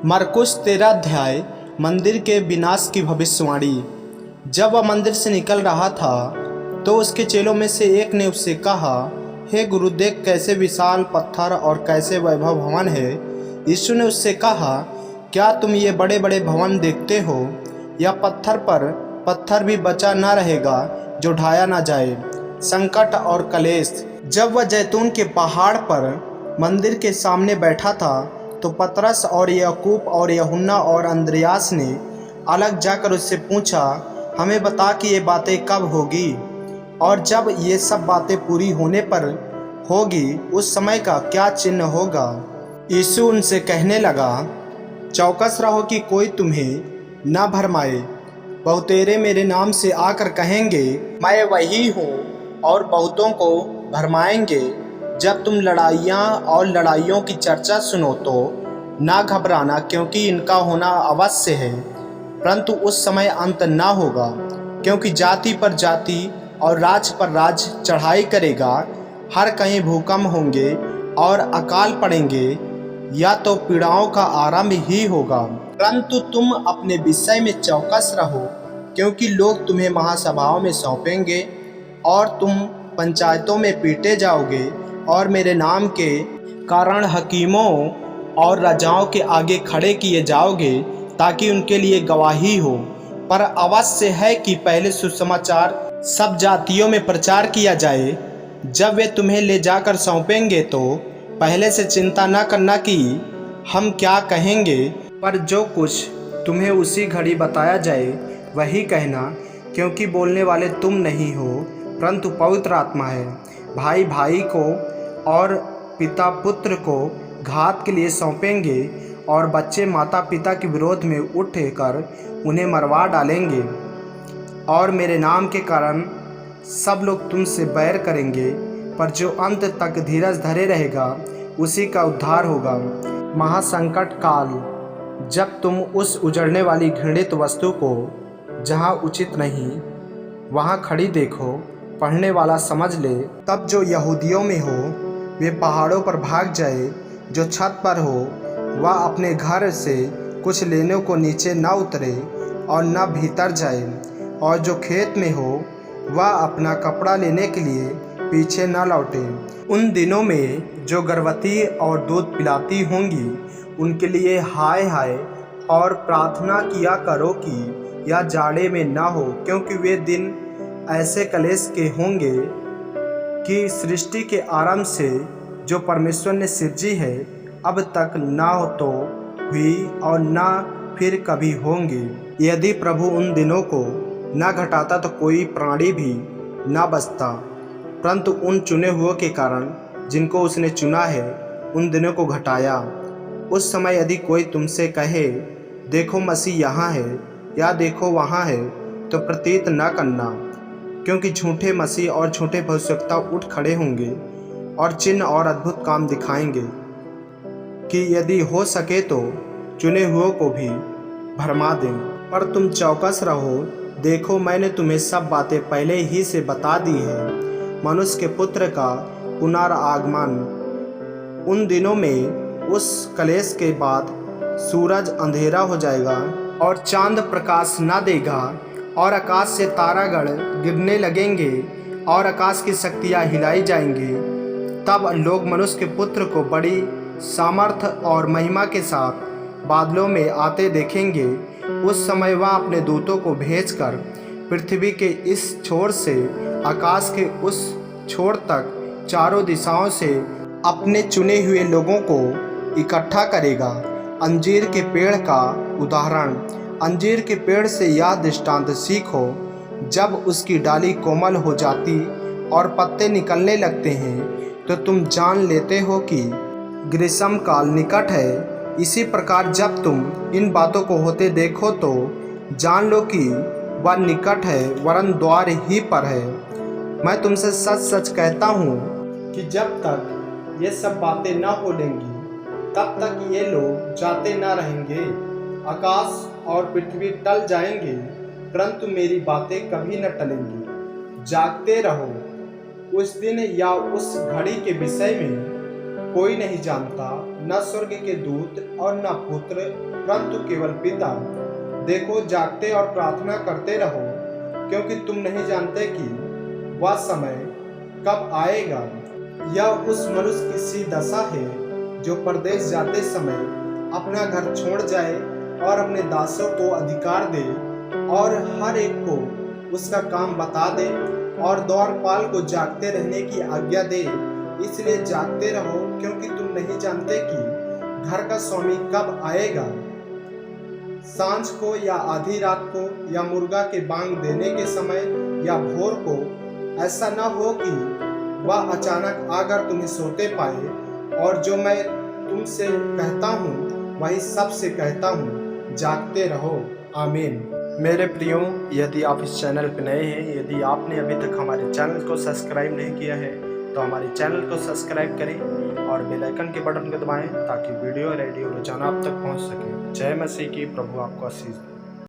मरकुस 13 अध्याय। मंदिर के विनाश की भविष्यवाणी। जब वह मंदिर से निकल रहा था तो उसके चेलों में से एक ने उससे कहा, हे गुरु, देख कैसे विशाल पत्थर और कैसे वैभव भवन है। यीशु ने उससे कहा, क्या तुम ये बड़े बड़े भवन देखते हो? यह पत्थर पर पत्थर भी बचा न रहेगा जो ढाया न जाए। संकट और कलेश। जब वह जैतून के पहाड़ पर मंदिर के सामने बैठा था तो पतरस और याकूब और यूहन्ना और अंद्रयास ने अलग जाकर उससे पूछा, हमें बता कि ये बातें कब होगी और जब ये सब बातें पूरी होने पर होगी उस समय का क्या चिन्ह होगा। यीशु उनसे कहने लगा, चौकस रहो कि कोई तुम्हें न भरमाए। बहुतेरे मेरे नाम से आकर कहेंगे, मैं वही हूँ, और बहुतों को भरमाएंगे। जब तुम लड़ाइयाँ और लड़ाइयों की चर्चा सुनो तो ना घबराना, क्योंकि इनका होना अवश्य है, परंतु उस समय अंत ना होगा। क्योंकि जाति पर जाति और राज पर राज चढ़ाई करेगा। हर कहीं भूकंप होंगे और अकाल पड़ेंगे, या तो पीड़ाओं का आरंभ ही होगा। परंतु तुम अपने विषय में चौकस रहो, क्योंकि लोग तुम्हें महासभाओं में सौंपेंगे और तुम पंचायतों में पीटे जाओगे और मेरे नाम के कारण हकीमों और राजाओं के आगे खड़े किए जाओगे ताकि उनके लिए गवाही हो। पर अवश्य है कि पहले सुसमाचार सब जातियों में प्रचार किया जाए। जब वे तुम्हें ले जाकर सौंपेंगे तो पहले से चिंता न करना कि हम क्या कहेंगे, पर जो कुछ तुम्हें उसी घड़ी बताया जाए वही कहना, क्योंकि बोलने वाले तुम नहीं हो परंतु पवित्र आत्मा है। भाई भाई को और पिता पुत्र को घात के लिए सौंपेंगे और बच्चे माता पिता के विरोध में उठकर उन्हें मरवा डालेंगे। और मेरे नाम के कारण सब लोग तुमसे बैर करेंगे, पर जो अंत तक धीरज धरे रहेगा उसी का उद्धार होगा। महासंकट काल। जब तुम उस उजड़ने वाली घृणित वस्तु को जहाँ उचित नहीं वहाँ खड़ी देखो, पढ़ने वाला समझ ले, तब जो यहूदियों में हो वे पहाड़ों पर भाग जाए, जो छत पर हो वह अपने घर से कुछ लेने को नीचे न उतरे और न भीतर जाए, और जो खेत में हो वह अपना कपड़ा लेने के लिए पीछे न लौटे। उन दिनों में जो गर्भवती और दूध पिलाती होंगी उनके लिए हाय हाय, और प्रार्थना किया करो कि यह जाड़े में न हो, क्योंकि वे दिन ऐसे कलेश के होंगे कि सृष्टि के आरंभ से जो परमेश्वर ने सिरजी है अब तक ना हो तो हुई और ना फिर कभी होंगे। यदि प्रभु उन दिनों को न घटाता तो कोई प्राणी भी ना बचता, परंतु उन चुने हुओं के कारण जिनको उसने चुना है उन दिनों को घटाया। उस समय यदि कोई तुमसे कहे, देखो मसीह यहाँ है या देखो वहाँ है, तो प्रतीत न करना, क्योंकि झूठे मसीह और झूठे भविष्यवक्ता उठ खड़े होंगे और चिन्ह और अद्भुत काम दिखाएंगे कि यदि हो सके तो चुने हुओं को भी भरमा दें। पर तुम चौकस रहो, देखो मैंने तुम्हें सब बातें पहले ही से बता दी है। मनुष्य के पुत्र का पुनरागमन। उन दिनों में उस कलेश के बाद सूरज अंधेरा हो जाएगा और चांद प्रकाश न देगा, और आकाश से तारागण गिरने लगेंगे और आकाश की शक्तियाँ हिलाई जाएंगी। तब लोग मनुष्य के पुत्र को बड़ी सामर्थ और महिमा के साथ बादलों में आते देखेंगे। उस समय वह अपने दूतों को भेजकर पृथ्वी के इस छोर से आकाश के उस छोर तक चारों दिशाओं से अपने चुने हुए लोगों को इकट्ठा करेगा। अंजीर के पेड़ का उदाहरण। अंजीर के पेड़ से यह दृष्टांत सीखो, जब उसकी डाली कोमल हो जाती और पत्ते निकलने लगते हैं तो तुम जान लेते हो कि ग्रीष्म काल निकट है। इसी प्रकार जब तुम इन बातों को होते देखो तो जान लो कि वह निकट है, वरन द्वार ही पर है। मैं तुमसे सच सच कहता हूँ कि जब तक ये सब बातें न हो लेंगी तब तक ये लोग जाते न रहेंगे। आकाश और पृथ्वी टल जाएंगे, परंतु मेरी बातें कभी न टलेंगी। जागते रहो, उस दिन या उस घड़ी के विषय में कोई नहीं जानता, न स्वर्ग के दूत और न पुत्र, परंतु केवल पिता। देखो, जागते और प्रार्थना करते रहो, क्योंकि तुम नहीं जानते कि वह समय कब आएगा। यह उस मनुष्य की सी दशा है जो परदेश जाते समय अपना घर छोड़ जाए और अपने दासों को अधिकार दे और हर एक को उसका काम बता दे और द्वारपाल को जागते रहने की आज्ञा दे। इसलिए जागते रहो, क्योंकि तुम नहीं जानते कि घर का स्वामी कब आएगा, सांझ को या आधी रात को या मुर्गा के बांग देने के समय या भोर को। ऐसा न हो कि वह अचानक आकर तुम्हें सोते पाए। और जो मैं तुमसे कहता हूँ वही सबसे कहता हूँ, जागते रहो। आमीन। मेरे प्रियो, यदि आप इस चैनल पर नए हैं, यदि आपने अभी तक हमारे चैनल को सब्सक्राइब नहीं किया है तो हमारे चैनल को सब्सक्राइब करें और बेल आइकन के बटन को दबाएं ताकि वीडियो रेडियो रोजाना आप तक पहुंच सके। जय मसीह की। प्रभु आपको आशीष दे।